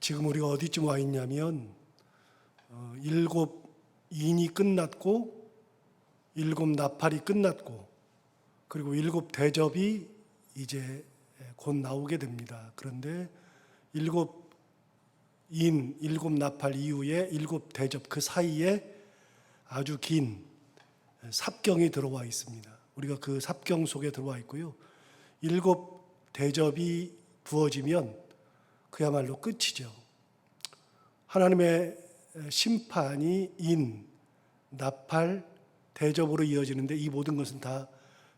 지금 우리가 어디쯤 와 있냐면 일곱 인이 끝났고 일곱 나팔이 끝났고 그리고 일곱 대접이 이제 곧 나오게 됩니다. 그런데 일곱 인, 일곱 나팔 이후에 일곱 대접 그 사이에 아주 긴 삽경이 들어와 있습니다. 우리가 그 삽경 속에 들어와 있고요. 일곱 대접이 부어지면 그야말로 끝이죠. 하나님의 심판이 인, 나팔, 대접으로 이어지는데 이 모든 것은 다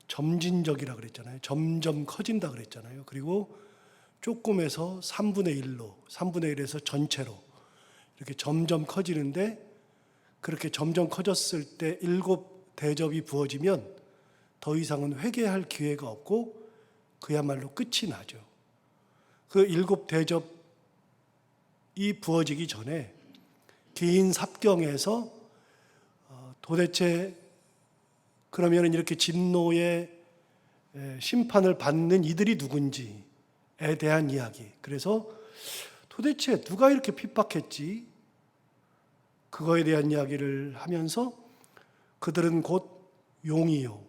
점진적이라 그랬잖아요. 점점 커진다 그랬잖아요. 그리고 조금에서 3분의 1로, 3분의 1에서 전체로 이렇게 점점 커지는데 그렇게 점점 커졌을 때 일곱 대접이 부어지면 더 이상은 회개할 기회가 없고 그야말로 끝이 나죠. 그 일곱 대접이 부어지기 전에 긴 삽경에서 도대체 그러면 이렇게 진노의 심판을 받는 이들이 누군지에 대한 이야기. 그래서 도대체 누가 이렇게 핍박했지? 그거에 대한 이야기를 하면서 그들은 곧 용이요.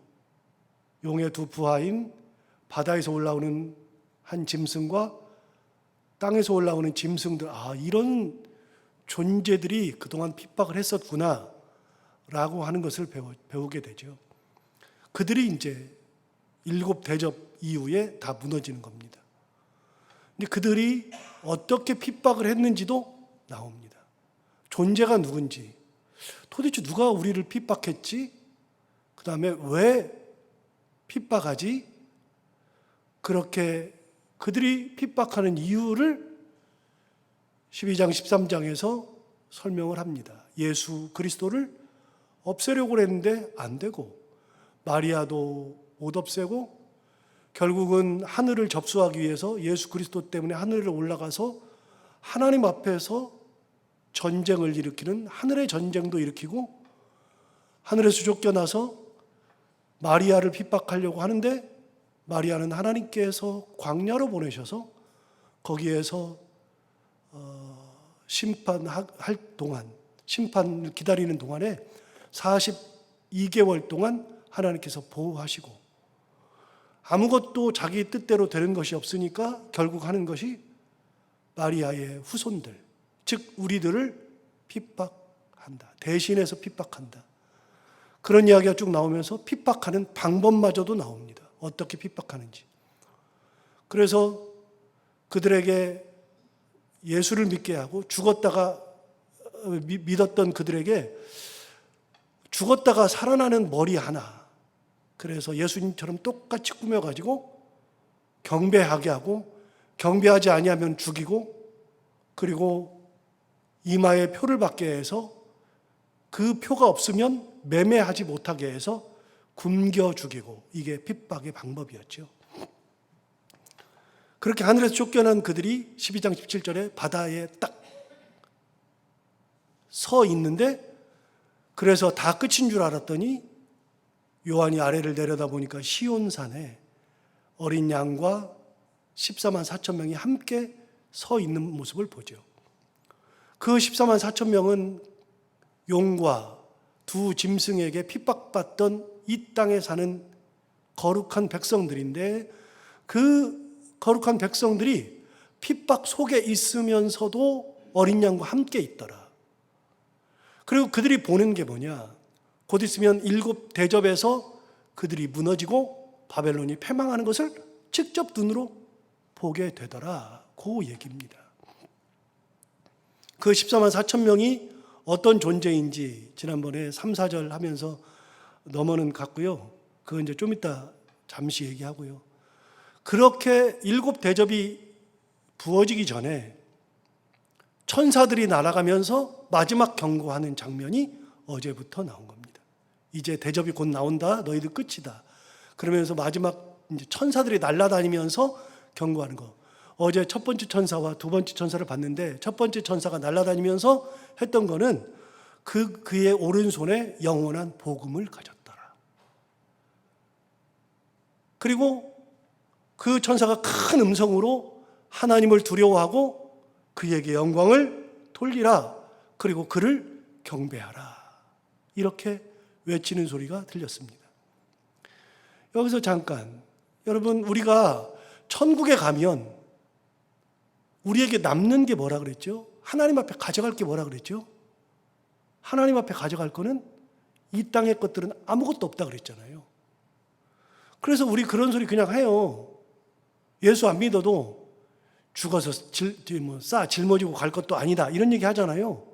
용의 두 부하인 바다에서 올라오는 한 짐승과 땅에서 올라오는 짐승들, 이런 존재들이 그동안 핍박을 했었구나 라고 하는 것을 배우게 되죠. 그들이 이제 일곱 대접 이후에 다 무너지는 겁니다. 근데 그들이 어떻게 핍박을 했는지도 나옵니다. 존재가 누군지, 도대체 누가 우리를 핍박했지? 그 다음에 왜 핍박하지? 그렇게 그들이 핍박하는 이유를 12장 13장에서 설명을 합니다. 예수 그리스도를 없애려고 했는데 안 되고 마리아도 못 없애고 결국은 하늘을 접수하기 위해서 예수 그리스도 때문에 하늘에 올라가서 하나님 앞에서 전쟁을 일으키는 하늘의 전쟁도 일으키고 하늘에서 쫓겨나서 마리아를 핍박하려고 하는데 마리아는 하나님께서 광야로 보내셔서 거기에서 심판할 동안, 심판을 기다리는 동안에 42개월 동안 하나님께서 보호하시고 아무것도 자기 뜻대로 되는 것이 없으니까 결국 하는 것이 마리아의 후손들, 즉 우리들을 핍박한다. 대신해서 핍박한다. 그런 이야기가 쭉 나오면서 핍박하는 방법마저도 나옵니다. 어떻게 핍박하는지. 그래서 그들에게 예수를 믿게 하고 죽었다가 믿었던 그들에게 죽었다가 살아나는 머리 하나, 그래서 예수님처럼 똑같이 꾸며가지고 경배하게 하고 경배하지 아니하면 죽이고 그리고 이마에 표를 받게 해서 그 표가 없으면 매매하지 못하게 해서 굶겨 죽이고, 이게 핍박의 방법이었죠. 그렇게 하늘에서 쫓겨난 그들이 12장 17절에 바다에 딱 서 있는데, 그래서 다 끝인 줄 알았더니 요한이 아래를 내려다보니까 시온산에 어린 양과 14만 4천 명이 함께 서 있는 모습을 보죠. 그 14만 4천 명은 용과 두 짐승에게 핍박받던 이 땅에 사는 거룩한 백성들인데, 그 거룩한 백성들이 핍박 속에 있으면서도 어린 양과 함께 있더라. 그리고 그들이 보는 게 뭐냐? 곧 있으면 일곱 대접에서 그들이 무너지고 바벨론이 패망하는 것을 직접 눈으로 보게 되더라. 그 얘기입니다. 그 14만 4천 명이 어떤 존재인지 지난번에 3, 4절 하면서 넘어는 갔고요. 그건 이제 좀 이따 잠시 얘기하고요. 그렇게 일곱 대접이 부어지기 전에 천사들이 날아가면서 마지막 경고하는 장면이 어제부터 나온 겁니다. 이제 대접이 곧 나온다. 너희들 끝이다. 그러면서 마지막 이제 천사들이 날아다니면서 경고하는 거. 어제 첫 번째 천사와 두 번째 천사를 봤는데 첫 번째 천사가 날아다니면서 했던 거는 그의 오른손에 영원한 복음을 가졌더라. 그리고 그 천사가 큰 음성으로 하나님을 두려워하고 그에게 영광을 돌리라. 그리고 그를 경배하라. 이렇게 외치는 소리가 들렸습니다. 여기서 잠깐, 여러분, 우리가 천국에 가면 우리에게 남는 게 뭐라 그랬죠? 하나님 앞에 가져갈 게 뭐라 그랬죠? 하나님 앞에 가져갈 거는 이 땅의 것들은 아무것도 없다 그랬잖아요. 그래서 우리 그런 소리 그냥 해요. 예수 안 믿어도 죽어서 짊어지고 갈 것도 아니다, 이런 얘기 하잖아요.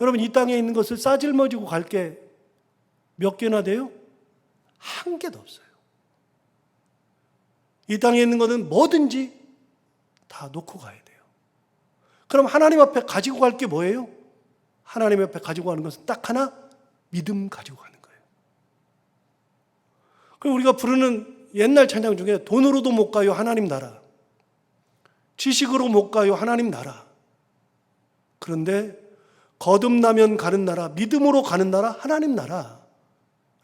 여러분, 이 땅에 있는 것을 짊어지고 갈 게 몇 개나 돼요? 한 개도 없어요. 이 땅에 있는 것은 뭐든지 다 놓고 가야 돼요. 그럼 하나님 앞에 가지고 갈 게 뭐예요? 하나님 앞에 가지고 가는 것은 딱 하나, 믿음 가지고 가는 거예요. 그럼 우리가 부르는 옛날 찬양 중에 돈으로도 못 가요, 하나님 나라. 지식으로 못 가요, 하나님 나라. 그런데 거듭나면 가는 나라, 믿음으로 가는 나라, 하나님 나라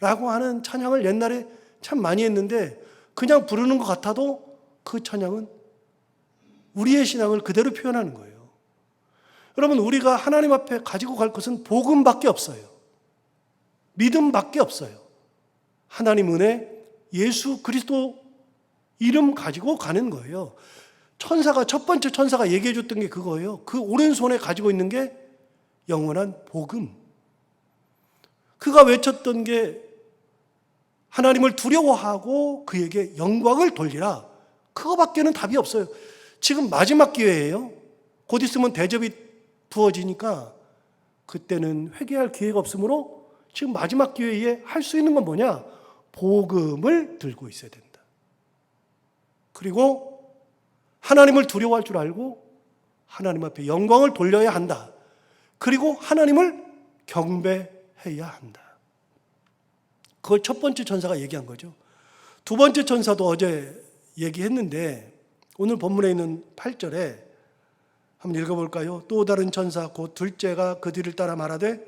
라고 하는 찬양을 옛날에 참 많이 했는데, 그냥 부르는 것 같아도 그 찬양은 우리의 신앙을 그대로 표현하는 거예요. 여러분, 우리가 하나님 앞에 가지고 갈 것은 복음밖에 없어요. 믿음밖에 없어요. 하나님 은혜, 예수 그리스도 이름 가지고 가는 거예요. 첫 번째 천사가 얘기해 줬던 게 그거예요. 그 오른손에 가지고 있는 게 영원한 복음. 그가 외쳤던 게 하나님을 두려워하고 그에게 영광을 돌리라. 그거밖에는 답이 없어요. 지금 마지막 기회예요. 곧 있으면 대접이 부어지니까 그때는 회개할 기회가 없으므로 지금 마지막 기회에 할 수 있는 건 뭐냐? 복음을 들고 있어야 된다. 그리고 하나님을 두려워할 줄 알고 하나님 앞에 영광을 돌려야 한다. 그리고 하나님을 경배해야 한다. 그걸 첫 번째 천사가 얘기한 거죠. 두 번째 천사도 어제 얘기했는데 오늘 본문에 있는 8절에 한번 읽어볼까요? 또 다른 천사 곧 둘째가 그 뒤를 따라 말하되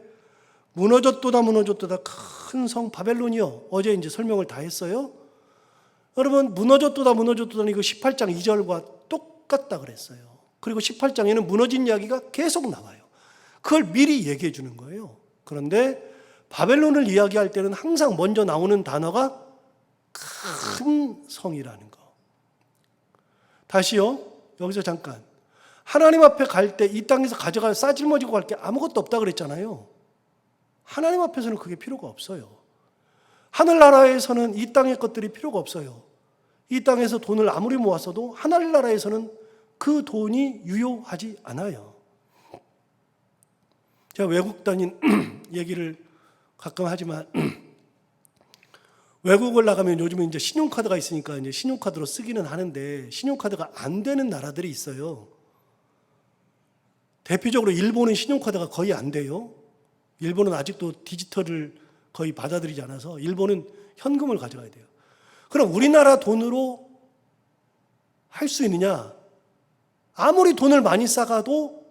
무너졌도다 무너졌도다 큰 성 바벨론이여. 어제 이제 설명을 다 했어요. 여러분, 무너졌도다 무너졌도다 이거 18장 2절과 똑같다 그랬어요. 그리고 18장에는 무너진 이야기가 계속 나와요. 그걸 미리 얘기해 주는 거예요. 그런데 바벨론을 이야기할 때는 항상 먼저 나오는 단어가 큰 성이라는 거. 다시요, 여기서 잠깐. 하나님 앞에 갈 때 이 땅에서 가져갈 싸질머지고 갈 게 아무것도 없다 그랬잖아요. 하나님 앞에서는 그게 필요가 없어요. 하늘나라에서는 이 땅의 것들이 필요가 없어요. 이 땅에서 돈을 아무리 모았어도 하늘나라에서는 그 돈이 유효하지 않아요. 제가 외국 다닌 얘기를 가끔 하지만 외국을 나가면 요즘에 이제 신용카드가 있으니까 이제 신용카드로 쓰기는 하는데 신용카드가 안 되는 나라들이 있어요. 대표적으로 일본은 신용카드가 거의 안 돼요. 일본은 아직도 디지털을 거의 받아들이지 않아서 일본은 현금을 가져가야 돼요. 그럼 우리나라 돈으로 할 수 있느냐? 아무리 돈을 많이 싸가도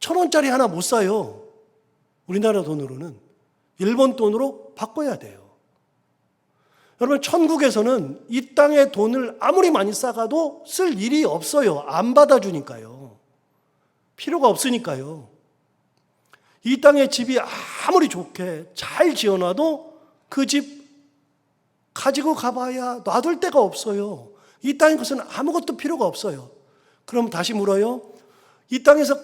1,000원짜리 하나 못 사요. 우리나라 돈으로는. 일본 돈으로 바꿔야 돼요. 여러분, 천국에서는 이 땅의 돈을 아무리 많이 싸가도 쓸 일이 없어요. 안 받아주니까요. 필요가 없으니까요. 이 땅의 집이 아무리 좋게 잘 지어놔도 그 집 가지고 가봐야 놔둘 데가 없어요. 이 땅의 것은 아무것도 필요가 없어요. 그럼 다시 물어요. 이 땅에서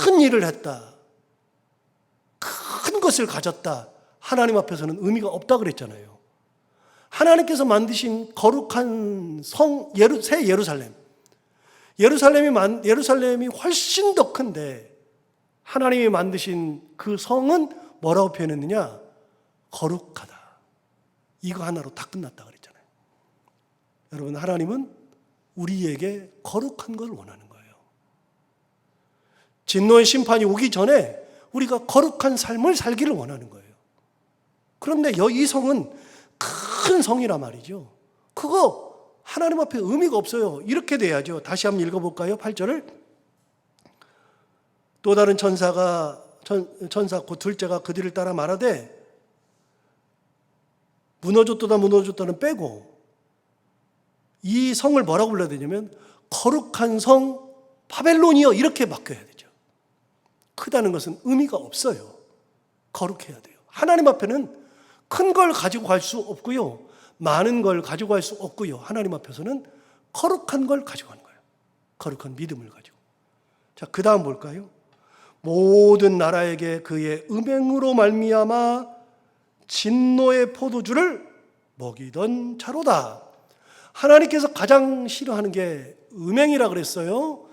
큰 일을 했다, 큰 것을 가졌다, 하나님 앞에서는 의미가 없다 그랬잖아요. 하나님께서 만드신 거룩한 성, 새 예루살렘. 예루살렘이 훨씬 더 큰데 하나님이 만드신 그 성은 뭐라고 표현했느냐? 거룩하다. 이거 하나로 다 끝났다 그랬잖아요. 여러분, 하나님은 우리에게 거룩한 걸 원하는 거예요. 진노의 심판이 오기 전에 우리가 거룩한 삶을 살기를 원하는 거예요. 그런데 이 성은 큰 성이란 말이죠. 그거 하나님 앞에 의미가 없어요. 이렇게 돼야죠. 다시 한번 읽어볼까요? 8절을. 또 다른 천사 곧 둘째가 그 뒤를 따라 말하되 무너졌도다 무너졌다는 빼고 이 성을 뭐라고 불러야 되냐면 거룩한 성 바벨론이여 이렇게 바뀌어야 되죠. 크다는 것은 의미가 없어요. 거룩해야 돼요. 하나님 앞에는 큰 걸 가지고 갈 수 없고요. 많은 걸 가지고 갈 수 없고요. 하나님 앞에서는 거룩한 걸 가지고 가는 거예요. 거룩한 믿음을 가지고. 자, 그 다음 볼까요? 모든 나라에게 그의 음행으로 말미암아 진노의 포도주를 먹이던 자로다. 하나님께서 가장 싫어하는 게 음행이라 그랬어요.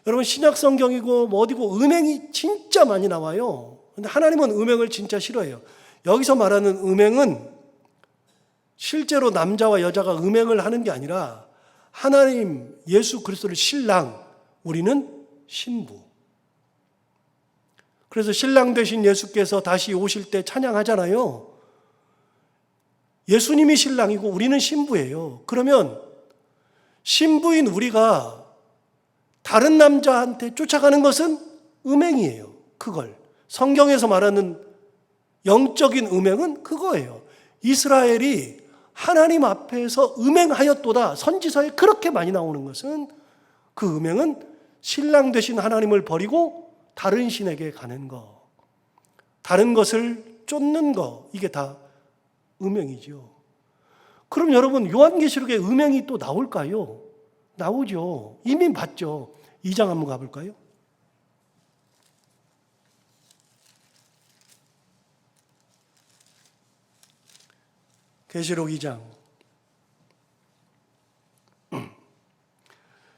여러분 신약 성경이고 뭐 어디고 음행이 진짜 많이 나와요. 근데 하나님은 음행을 진짜 싫어해요. 여기서 말하는 음행은 실제로 남자와 여자가 음행을 하는 게 아니라 하나님 예수 그리스도를 신랑, 우리는 신부. 그래서 신랑 되신 예수께서 다시 오실 때 찬양하잖아요. 예수님이 신랑이고 우리는 신부예요. 그러면 신부인 우리가 다른 남자한테 쫓아가는 것은 음행이에요. 그걸. 성경에서 말하는 영적인 음행은 그거예요. 이스라엘이 하나님 앞에서 음행하였도다. 선지서에 그렇게 많이 나오는 것은 그 음행은 신랑 되신 하나님을 버리고 다른 신에게 가는 거, 다른 것을 쫓는 거, 이게 다 음행이죠. 그럼 여러분 요한계시록에 음행이 또 나올까요? 나오죠. 이미 봤죠. 2장 한번 가볼까요? 계시록 2장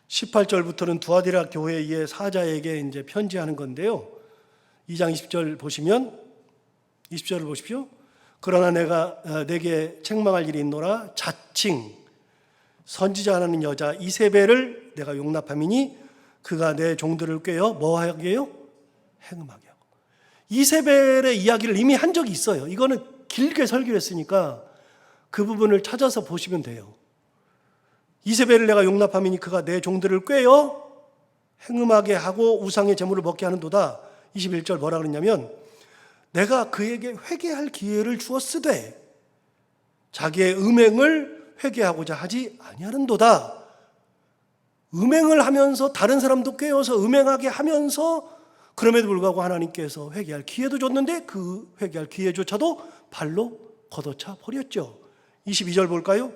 18절부터는 두아디라 교회의 사자에게 이제 편지하는 건데요. 2장 20절 보시면 20절을 보십시오. 그러나 내가 내게 책망할 일이 있노라. 자칭 선지자 하는 여자 이세벨을 내가 용납함이니 그가 내 종들을 꿰어 뭐하게 해요? 행음하게 하고. 이세벨의 이야기를 이미 한 적이 있어요. 이거는 길게 설교를 했으니까 그 부분을 찾아서 보시면 돼요. 이세벨을 내가 용납함이니 그가 내 종들을 꿰어 행음하게 하고 우상의 제물을 먹게 하는도다. 21절 뭐라 그랬냐면 내가 그에게 회개할 기회를 주었으되 자기의 음행을 회개하고자 하지 아니하는도다. 음행을 하면서 다른 사람도 꿰어서 음행하게 하면서 그럼에도 불구하고 하나님께서 회개할 기회도 줬는데 그 회개할 기회조차도 발로 걷어차 버렸죠. 22절 볼까요?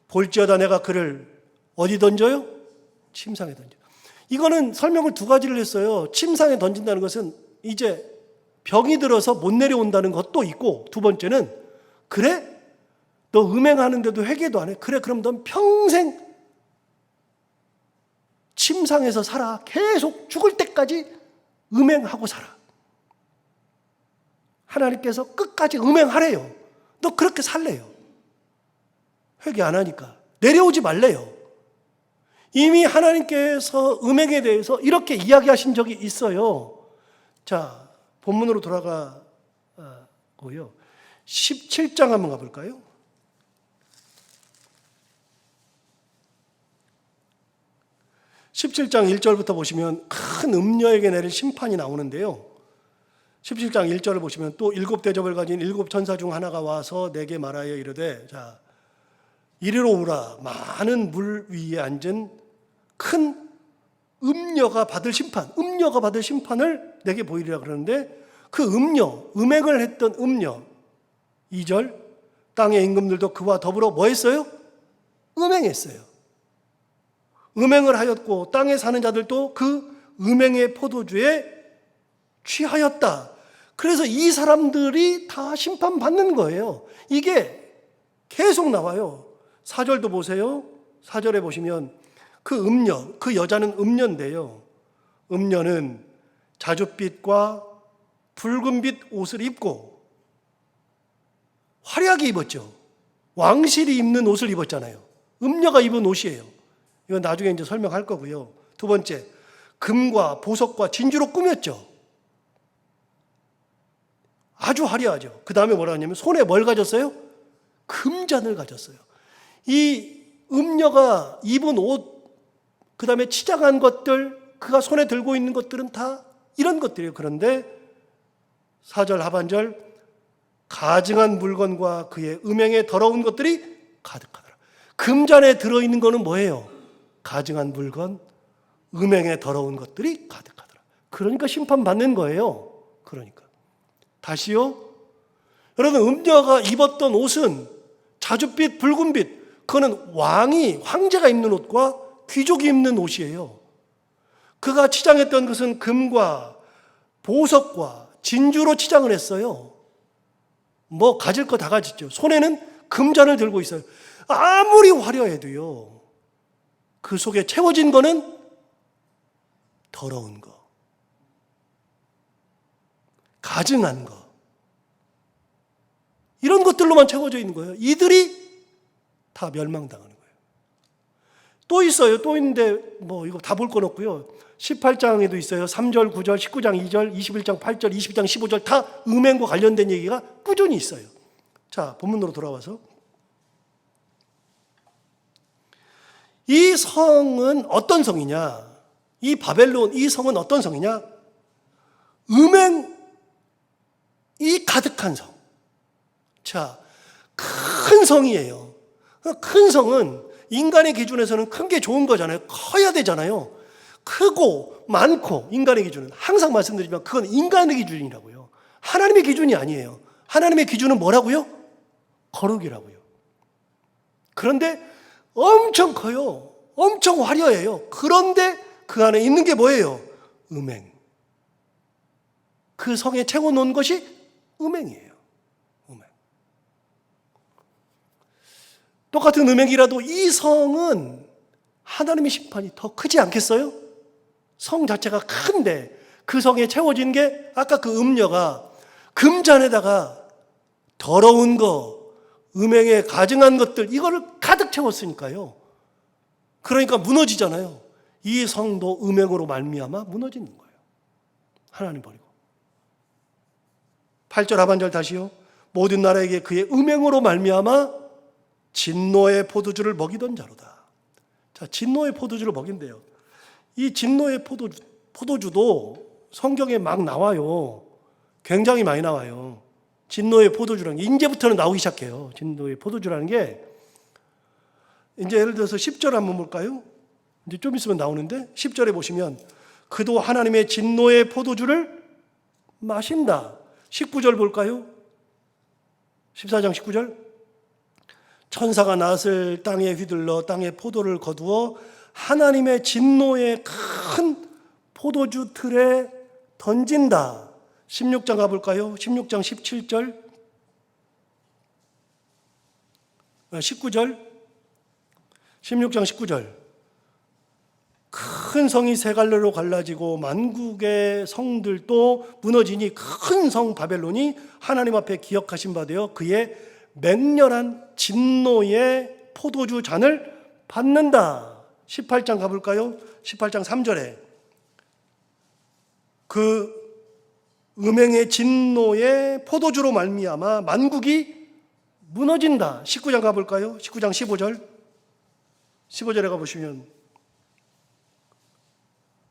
볼지어다 내가 그를 어디 던져요? 침상에 던져. 이거는 설명을 두 가지를 했어요. 침상에 던진다는 것은 이제 병이 들어서 못 내려온다는 것도 있고, 두 번째는 그래? 너 음행하는데도 회개도 안 해? 그래, 그럼 넌 평생 침상에서 살아. 계속 죽을 때까지 음행하고 살아. 하나님께서 끝까지 음행하래요. 너 그렇게 살래요. 회개 안 하니까. 내려오지 말래요. 이미 하나님께서 음행에 대해서 이렇게 이야기하신 적이 있어요. 자, 본문으로 돌아가고요. 17장 한번 가볼까요? 17장 1절부터 보시면 큰 음녀에게 내릴 심판이 나오는데요. 17장 1절을 보시면 또 7 대접을 가진 7 천사 중 하나가 와서 내게 말하여 이르되, 자, 이리로 오라. 많은 물 위에 앉은 큰 음녀가 받을 심판, 음녀가 받을 심판을 내게 보이리라 그러는데, 그 음녀, 음행을 했던 음녀, 2절, 땅의 임금들도 그와 더불어 뭐 했어요? 음행했어요. 음행을 하였고 땅에 사는 자들도 그 음행의 포도주에 취하였다. 그래서 이 사람들이 다 심판받는 거예요. 이게 계속 나와요. 4절도 보세요. 4절에 보시면 그 음녀, 그 여자는 음녀인데요. 음녀는 자줏빛과 붉은빛 옷을 입고 화려하게 입었죠. 왕실이 입는 옷을 입었잖아요. 음녀가 입은 옷이에요. 이건 나중에 이제 설명할 거고요. 두 번째, 금과 보석과 진주로 꾸몄죠. 아주 화려하죠. 그 다음에 뭐라 하냐면 손에 뭘 가졌어요? 금잔을 가졌어요. 이 음녀가 입은 옷, 그 다음에 치장한 것들, 그가 손에 들고 있는 것들은 다 이런 것들이에요. 그런데 4절 하반절, 가증한 물건과 그의 음행에 더러운 것들이 가득하더라. 금잔에 들어있는 거는 뭐예요? 가증한 물건, 음행에 더러운 것들이 가득하더라. 그러니까 심판받는 거예요. 그러니까. 다시요. 여러분, 음녀가 입었던 옷은 자줏빛, 붉은빛, 그거는 황제가 입는 옷과 귀족이 입는 옷이에요. 그가 치장했던 것은 금과 보석과 진주로 치장을 했어요. 뭐 가질 거 다 가졌죠. 손에는 금잔을 들고 있어요. 아무리 화려해도요, 그 속에 채워진 거는 더러운 거, 가증한 거, 이런 것들로만 채워져 있는 거예요. 이들이 다 멸망당하는 거예요. 또 있어요. 또 있는데 뭐 이거 다 볼 건 없고요. 18장에도 있어요. 3절, 9절, 19장 2절, 21장 8절, 22장 15절 다 음행과 관련된 얘기가 꾸준히 있어요. 자, 본문으로 돌아와서 이 성은 어떤 성이냐? 이 바벨론, 이 성은 어떤 성이냐? 음행이 가득한 성. 자, 큰 성이에요. 큰 성은 인간의 기준에서는 큰 게 좋은 거잖아요. 커야 되잖아요. 크고 많고, 인간의 기준은 항상 말씀드리지만 그건 인간의 기준이라고요. 하나님의 기준이 아니에요. 하나님의 기준은 뭐라고요? 거룩이라고요. 그런데 엄청 커요. 엄청 화려해요. 그런데 그 안에 있는 게 뭐예요? 음행. 그 성에 채워놓은 것이 음행이에요. 음행. 똑같은 음행이라도 이 성은 하나님의 심판이 더 크지 않겠어요? 성 자체가 큰데 그 성에 채워진 게 아까 그 음녀가 금잔에다가 더러운 거, 음행에 가증한 것들, 이거를 가득 채웠으니까요. 그러니까 무너지잖아요. 이 성도 음행으로 말미암아 무너지는 거예요. 하나님 버리고. 8절 하반절 다시요. 모든 나라에게 그의 음행으로 말미암아 진노의 포도주를 먹이던 자로다. 자, 진노의 포도주를 먹인대요. 이 진노의 포도주도 성경에 막 나와요. 굉장히 많이 나와요. 진노의 포도주라는 게 이제부터는 나오기 시작해요. 진노의 포도주라는 게 이제 예를 들어서 10절 한번 볼까요? 이제 좀 있으면 나오는데 10절에 보시면 그도 하나님의 진노의 포도주를 마신다. 19절 볼까요? 14장 19절. 천사가 낫을 땅에 휘둘러 땅에 포도를 거두어 하나님의 진노의 큰 포도주 틀에 던진다. 16장 가볼까요? 16장 17절 19절 16장 19절 큰 성이 세 갈래로 갈라지고 만국의 성들도 무너지니 큰 성 바벨론이 하나님 앞에 기억하신 바 되어 그의 맹렬한 진노의 포도주 잔을 받는다. 18장 가볼까요? 18장 3절에 그 음행의 진노의 포도주로 말미암아 만국이 무너진다. 19장 가볼까요? 19장 15절 15절에 가보시면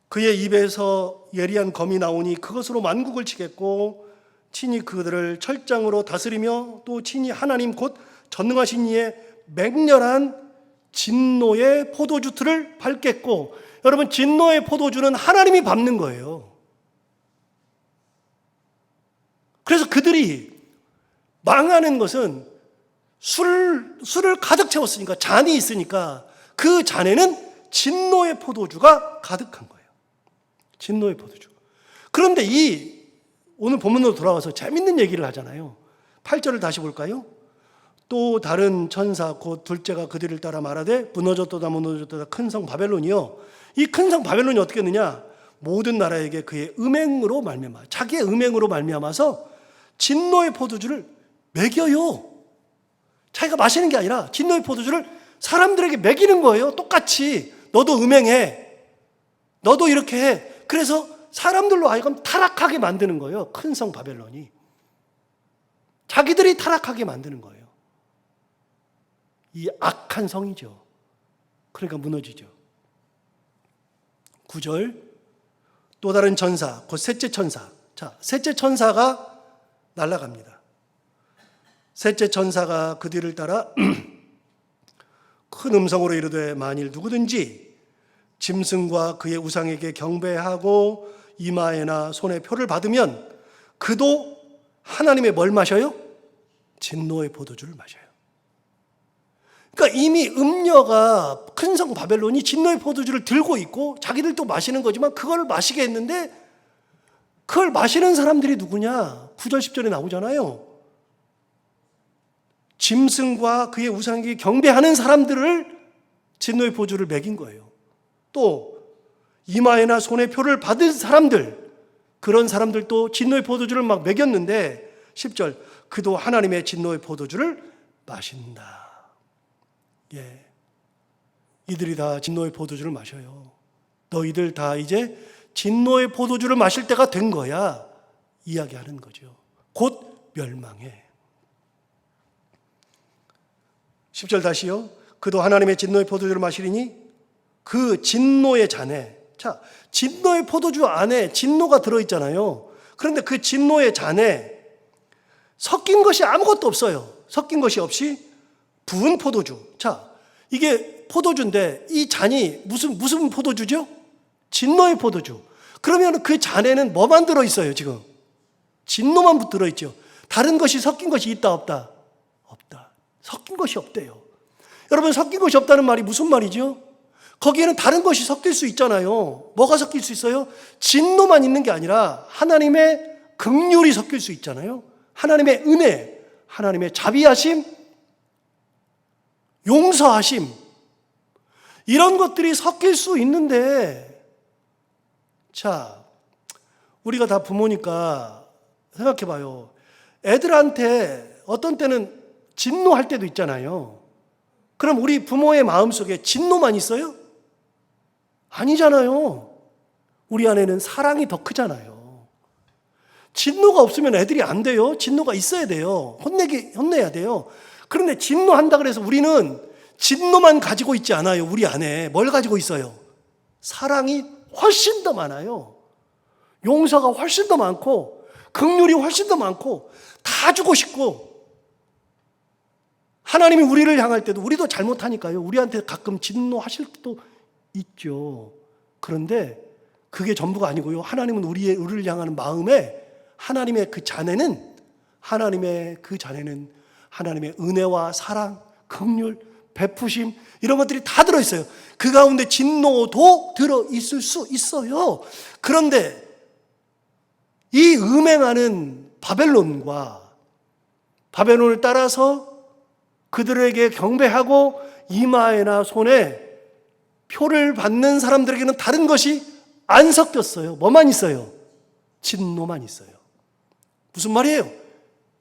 그의 입에서 예리한 검이 나오니 그것으로 만국을 치겠고 친히 그들을 철장으로 다스리며 또 친히 하나님 곧 전능하신 이의 맹렬한 진노의 포도주 틀을 밟겠고, 여러분 진노의 포도주는 하나님이 밟는 거예요. 그래서 그들이 망하는 것은 술을 가득 채웠으니까, 잔이 있으니까 그 잔에는 진노의 포도주가 가득한 거예요. 진노의 포도주. 그런데 오늘 본문으로 돌아와서 재밌는 얘기를 하잖아요. 8절을 다시 볼까요? 또 다른 천사 곧 둘째가 그들을 따라 말하되 무너졌도다 무너졌도다 큰 성 바벨론이요. 이 큰 성 바벨론이 어떻게 했느냐? 모든 나라에게 그의 음행으로 말미암아, 자기의 음행으로 말미암아서 진노의 포도주를 먹여요. 자기가 마시는 게 아니라 진노의 포도주를 사람들에게 먹이는 거예요. 똑같이 너도 음행해, 너도 이렇게 해. 그래서 사람들로 하여금 타락하게 만드는 거예요. 큰 성 바벨론이 자기들이 타락하게 만드는 거예요. 이 악한 성이죠. 그러니까 무너지죠. 9절 또 다른 천사 곧 셋째 천사. 자, 셋째 천사가 날아갑니다. 셋째 천사가 그 뒤를 따라 큰 음성으로 이르되 만일 누구든지 짐승과 그의 우상에게 경배하고 이마에나 손에 표를 받으면 그도 하나님의 뭘 마셔요? 진노의 포도주를 마셔요. 그러니까 이미 음녀가 큰 성 바벨론이 진노의 포도주를 들고 있고 자기들도 마시는 거지만 그걸 마시게 했는데 그걸 마시는 사람들이 누구냐? 9절 10절에 나오잖아요. 짐승과 그의 우상에게 경배하는 사람들을 진노의 포도주를 먹인 거예요. 또 이마에나 손에 표를 받은 사람들, 그런 사람들도 진노의 포도주를 막 먹였는데 10절 그도 하나님의 진노의 포도주를 마신다. 예, 이들이 다 진노의 포도주를 마셔요. 너희들 다 이제 진노의 포도주를 마실 때가 된 거야 이야기하는 거죠. 곧 멸망해. 10절 다시요. 그도 하나님의 진노의 포도주를 마시리니 그 진노의 잔에, 자, 진노의 포도주 안에 진노가 들어있잖아요. 그런데 그 진노의 잔에 섞인 것이 아무것도 없어요. 섞인 것이 없이 부은 포도주. 자, 이게 포도주인데 이 잔이 무슨 포도주죠? 진노의 포도주. 그러면 그 잔에는 뭐만 들어있어요 지금? 진노만 들어있죠. 다른 것이 섞인 것이 있다 없다? 없다. 섞인 것이 없대요. 여러분, 섞인 것이 없다는 말이 무슨 말이죠? 거기에는 다른 것이 섞일 수 있잖아요. 뭐가 섞일 수 있어요? 진노만 있는 게 아니라 하나님의 긍휼이 섞일 수 있잖아요. 하나님의 은혜, 하나님의 자비하심, 용서하심, 이런 것들이 섞일 수 있는데, 자, 우리가 다 부모니까 생각해 봐요. 애들한테 어떤 때는 진노할 때도 있잖아요. 그럼 우리 부모의 마음속에 진노만 있어요? 아니잖아요. 우리 안에는 사랑이 더 크잖아요. 진노가 없으면 애들이 안 돼요. 진노가 있어야 돼요. 혼내야 돼요. 그런데 진노한다 그래서 우리는 진노만 가지고 있지 않아요. 우리 안에 뭘 가지고 있어요? 사랑이 훨씬 더 많아요. 용서가 훨씬 더 많고 긍휼이 훨씬 더 많고 다 주고 싶고, 하나님이 우리를 향할 때도 우리도 잘못하니까요. 우리한테 가끔 진노하실 때도 있죠. 그런데 그게 전부가 아니고요. 하나님은 우리를 향하는 마음에 하나님의 그 잔에는 하나님의 은혜와 사랑, 긍휼, 베푸심, 이런 것들이 다 들어있어요. 그 가운데 진노도 들어있을 수 있어요. 그런데 이 음행하는 바벨론을 따라서 그들에게 경배하고 이마에나 손에 표를 받는 사람들에게는 다른 것이 안 섞였어요. 뭐만 있어요? 진노만 있어요. 무슨 말이에요?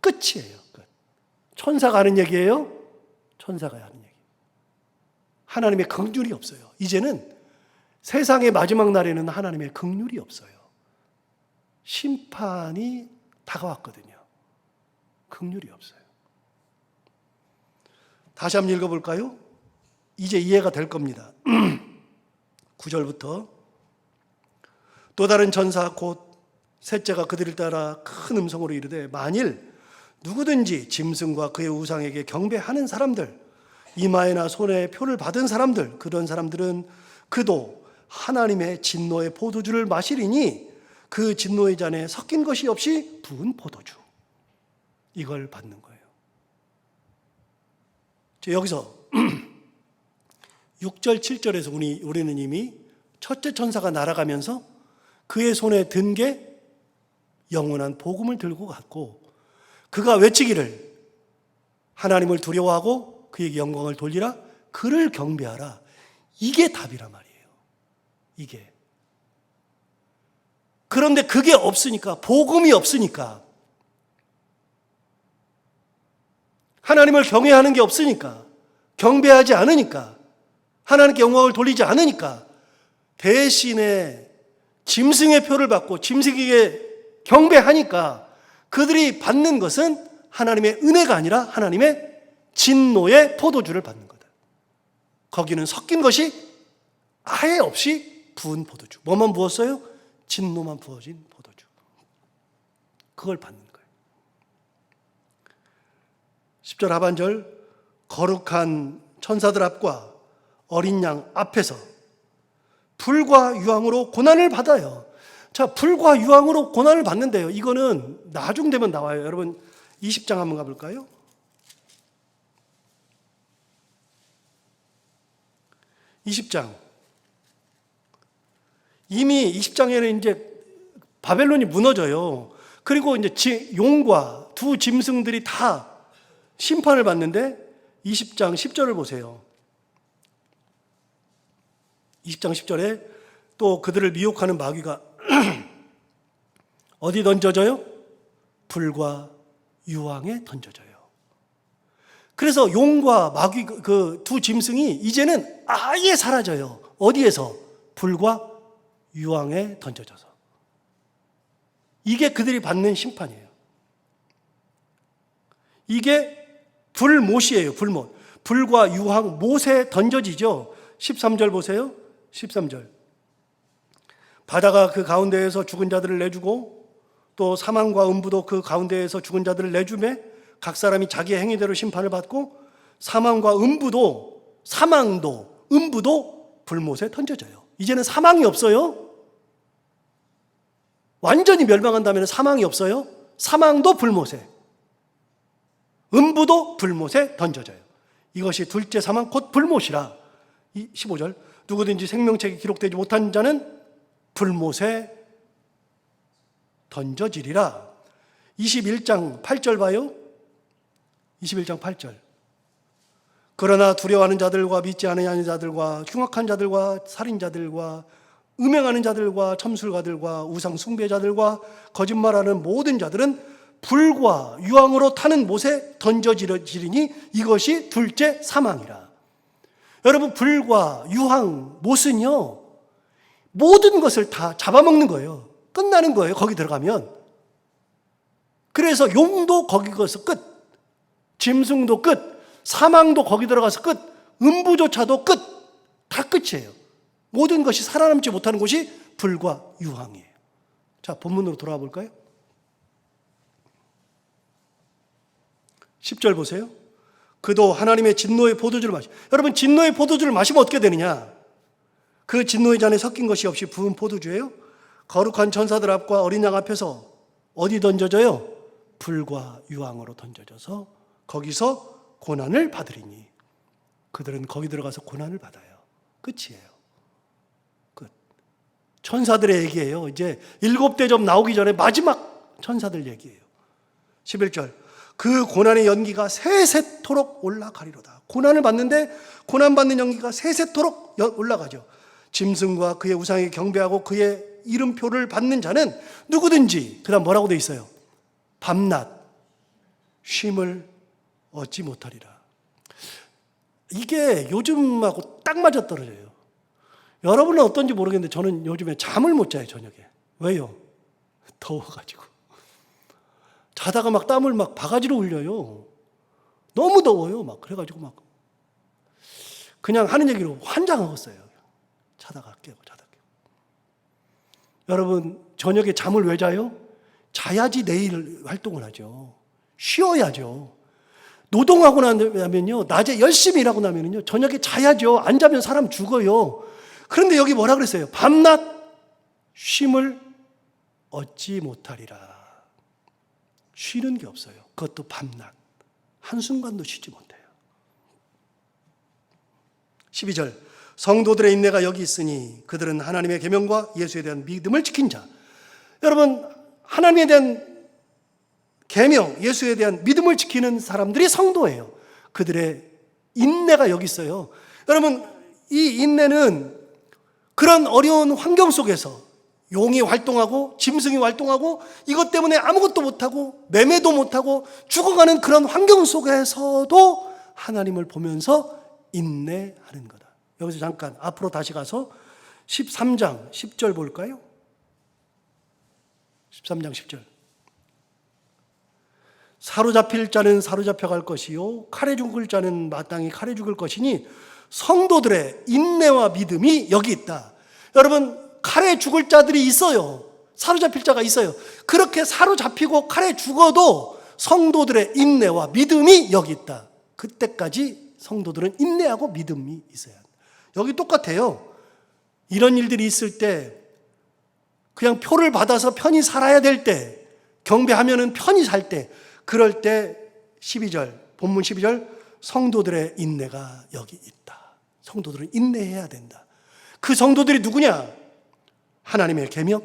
끝이에요. 끝. 천사가 하는 얘기예요? 천사가 하는 얘기. 하나님의 긍휼이 없어요. 이제는 세상의 마지막 날에는 하나님의 긍휼이 없어요. 심판이 다가왔거든요. 긍휼이 없어요. 다시 한번 읽어볼까요? 이제 이해가 될 겁니다. 9절부터 또 다른 천사 곧 셋째가 그들을 따라 큰 음성으로 이르되 만일 누구든지 짐승과 그의 우상에게 경배하는 사람들, 이마에나 손에 표를 받은 사람들, 그런 사람들은 그도 하나님의 진노의 포도주를 마시리니 그 진노의 잔에 섞인 것이 없이 부은 포도주, 이걸 받는 거예요. 여기서 6절 7절에서 우리는 이미 첫째 천사가 날아가면서 그의 손에 든 게 영원한 복음을 들고 갔고, 그가 외치기를 하나님을 두려워하고 그에게 영광을 돌리라, 그를 경배하라, 이게 답이란 말이에요. 이게. 그런데 그게 없으니까, 복음이 없으니까, 하나님을 경외하는 게 없으니까, 경배하지 않으니까, 하나님께 영광을 돌리지 않으니까 대신에 짐승의 표를 받고 짐승에게 경배하니까 그들이 받는 것은 하나님의 은혜가 아니라 하나님의 진노의 포도주를 받는 거다. 거기는 섞인 것이 아예 없이 부은 포도주. 뭐만 부었어요? 진노만 부어진 포도주. 그걸 받는 거예요. 10절 하반절, 거룩한 천사들 앞과 어린 양 앞에서 불과 유황으로 고난을 받아요. 자, 불과 유황으로 고난을 받는데요. 이거는 나중 되면 나와요. 여러분 20장 한번 가볼까요? 20장. 이미 20장에는 이제 바벨론이 무너져요. 그리고 이제 용과 두 짐승들이 다 심판을 받는데 20장 10절을 보세요. 20장 10절에 또 그들을 미혹하는 마귀가 어디 던져져요? 불과 유황에 던져져요. 그래서 용과 마귀 그 두 짐승이 이제는 아예 사라져요. 어디에서? 불과 유황에 던져져서. 이게 그들이 받는 심판이에요. 이게 불못이에요. 불못. 불과 유황 못에 던져지죠. 13절 보세요. 13절. 바다가 그 가운데에서 죽은 자들을 내주고 또 사망과 음부도 그 가운데에서 죽은 자들을 내주매 각 사람이 자기의 행위대로 심판을 받고 사망과 음부도 사망도 음부도 불못에 던져져요. 이제는 사망이 없어요. 완전히 멸망한다면 사망이 없어요. 사망도 불못에, 음부도 불못에 던져져요. 이것이 둘째 사망 곧 불못이라. 15절. 누구든지 생명책에 기록되지 못한 자는 불못에 던져지리라. 21장 8절 봐요. 21장 8절. 그러나 두려워하는 자들과 믿지 않는 자들과 흉악한 자들과 살인자들과 음행하는 자들과 점술가들과 우상 숭배자들과 거짓말하는 모든 자들은 불과 유황으로 타는 못에 던져지리니 이것이 둘째 사망이라. 여러분, 불과 유황 못은요 모든 것을 다 잡아먹는 거예요. 끝나는 거예요. 거기 들어가면. 그래서 용도 거기 가서 끝, 짐승도 끝, 사망도 거기 들어가서 끝, 음부조차도 끝, 다 끝이에요. 모든 것이 살아남지 못하는 곳이 불과 유황이에요. 자, 본문으로 돌아와 볼까요? 10절 보세요. 그도 하나님의 진노의 포도주를 마시. 여러분, 진노의 포도주를 마시면 어떻게 되느냐? 그 진노의 잔에 섞인 것이 없이 부은 포도주예요. 거룩한 천사들 앞과 어린 양 앞에서 어디 던져져요? 불과 유황으로 던져져서 거기서 고난을 받으리니. 그들은 거기 들어가서 고난을 받아요. 끝이에요. 끝. 천사들의 얘기예요. 이제 7대접 나오기 전에 마지막 천사들 얘기예요. 11절. 그 고난의 연기가 세세토록 올라가리로다. 고난을 받는데 고난받는 연기가 세세토록 올라가죠. 짐승과 그의 우상에 경배하고 그의 이름표를 받는 자는 누구든지, 그 다음 뭐라고 되어 있어요? 밤낮 쉼을 얻지 못하리라. 이게 요즘하고 딱 맞아떨어져요. 여러분은 어떤지 모르겠는데 저는 요즘에 잠을 못 자요, 저녁에. 왜요? 더워가지고. 자다가 막 땀을 막 바가지로 흘려요. 너무 더워요. 막 그래가지고 막 그냥 하는 얘기로 환장하겠어요. 자다가 깨고. 여러분, 저녁에 잠을 왜 자요? 자야지 내일 활동을 하죠. 쉬어야죠. 노동하고 나면요, 낮에 열심히 일하고 나면요, 저녁에 자야죠. 안 자면 사람 죽어요. 그런데 여기 뭐라 그랬어요? 밤낮 쉼을 얻지 못하리라. 쉬는 게 없어요. 그것도 밤낮. 한순간도 쉬지 못해요. 12절. 성도들의 인내가 여기 있으니 그들은 하나님의 계명과 예수에 대한 믿음을 지킨 자. 여러분, 하나님에 대한 계명, 예수에 대한 믿음을 지키는 사람들이 성도예요. 그들의 인내가 여기 있어요. 여러분, 이 인내는 그런 어려운 환경 속에서 용이 활동하고 짐승이 활동하고 이것 때문에 아무것도 못하고 매매도 못하고 죽어가는 그런 환경 속에서도 하나님을 보면서 인내하는 거다. 여기서 잠깐 앞으로 다시 가서 13장 10절 볼까요? 13장 10절. 사로잡힐 자는 사로잡혀갈 것이요 칼에 죽을 자는 마땅히 칼에 죽을 것이니 성도들의 인내와 믿음이 여기 있다. 여러분, 칼에 죽을 자들이 있어요. 사로잡힐 자가 있어요. 그렇게 사로잡히고 칼에 죽어도 성도들의 인내와 믿음이 여기 있다. 그때까지 성도들은 인내하고 믿음이 있어야 한다. 여기 똑같아요. 이런 일들이 있을 때 그냥 표를 받아서 편히 살아야 될 때, 경배하면은 편히 살 때, 그럴 때 12절, 본문 12절, 성도들의 인내가 여기 있다. 성도들은 인내해야 된다. 그 성도들이 누구냐? 하나님의 계명,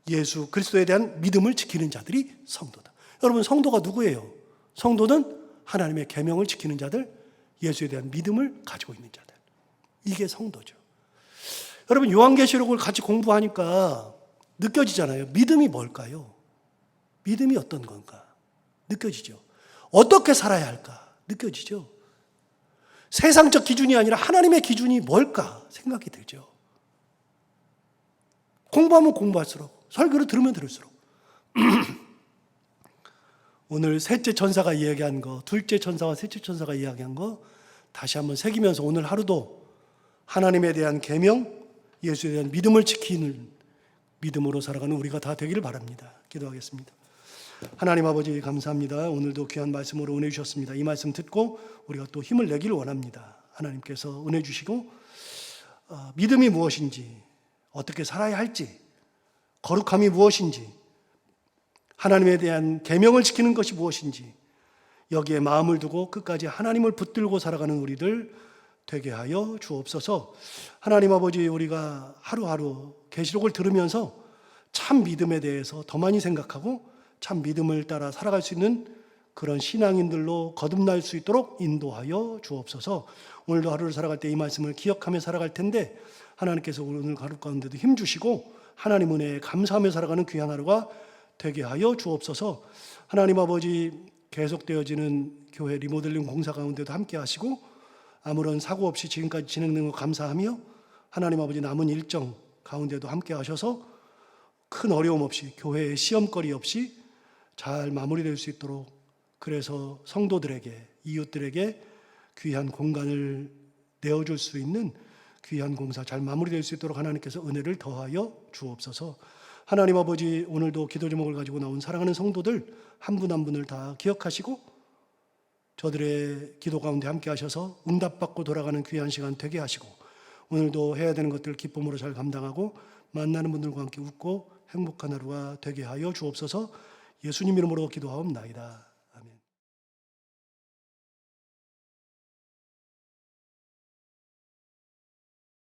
예수 그리스도에 대한 믿음을 지키는 자들이 성도다. 여러분, 성도가 누구예요? 성도는 하나님의 계명을 지키는 자들, 예수에 대한 믿음을 가지고 있는 자들. 이게 성도죠. 여러분, 요한계시록을 같이 공부하니까 느껴지잖아요. 믿음이 뭘까요? 믿음이 어떤 건가? 느껴지죠. 어떻게 살아야 할까? 느껴지죠. 세상적 기준이 아니라 하나님의 기준이 뭘까? 생각이 들죠. 공부하면 공부할수록, 설교를 들으면 들을수록. 오늘 셋째 천사가 이야기한 거, 둘째 천사와 셋째 천사가 이야기한 거 다시 한번 새기면서 오늘 하루도 하나님에 대한 계명, 예수에 대한 믿음을 지키는 믿음으로 살아가는 우리가 다 되기를 바랍니다. 기도하겠습니다. 하나님 아버지 감사합니다. 오늘도 귀한 말씀으로 은혜 주셨습니다. 이 말씀 듣고 우리가 또 힘을 내기를 원합니다. 하나님께서 은혜 주시고 믿음이 무엇인지, 어떻게 살아야 할지, 거룩함이 무엇인지, 하나님에 대한 계명을 지키는 것이 무엇인지 여기에 마음을 두고 끝까지 하나님을 붙들고 살아가는 우리들 되게 하여 주옵소서. 하나님 아버지, 우리가 하루하루 계시록을 들으면서 참 믿음에 대해서 더 많이 생각하고 참 믿음을 따라 살아갈 수 있는 그런 신앙인들로 거듭날 수 있도록 인도하여 주옵소서. 오늘도 하루를 살아갈 때 이 말씀을 기억하며 살아갈 텐데 하나님께서 오늘 하루 가운데도 힘주시고 하나님 은혜에 감사하며 살아가는 귀한 하루가 되게 하여 주옵소서. 하나님 아버지, 계속되어지는 교회 리모델링 공사 가운데도 함께 하시고 아무런 사고 없이 지금까지 진행된 것 감사하며 하나님 아버지 남은 일정 가운데도 함께 하셔서 큰 어려움 없이, 교회의 시험거리 없이 잘 마무리될 수 있도록, 그래서 성도들에게, 이웃들에게 귀한 공간을 내어줄 수 있는 귀한 공사 잘 마무리될 수 있도록 하나님께서 은혜를 더하여 주옵소서. 하나님 아버지, 오늘도 기도 제목을 가지고 나온 사랑하는 성도들 한 분 한 분을 다 기억하시고 저들의 기도 가운데 함께 하셔서 응답받고 돌아가는 귀한 시간 되게 하시고 오늘도 해야 되는 것들 기쁨으로 잘 감당하고 만나는 분들과 함께 웃고 행복한 하루가 되게 하여 주옵소서. 예수님 이름으로 기도하옵나이다.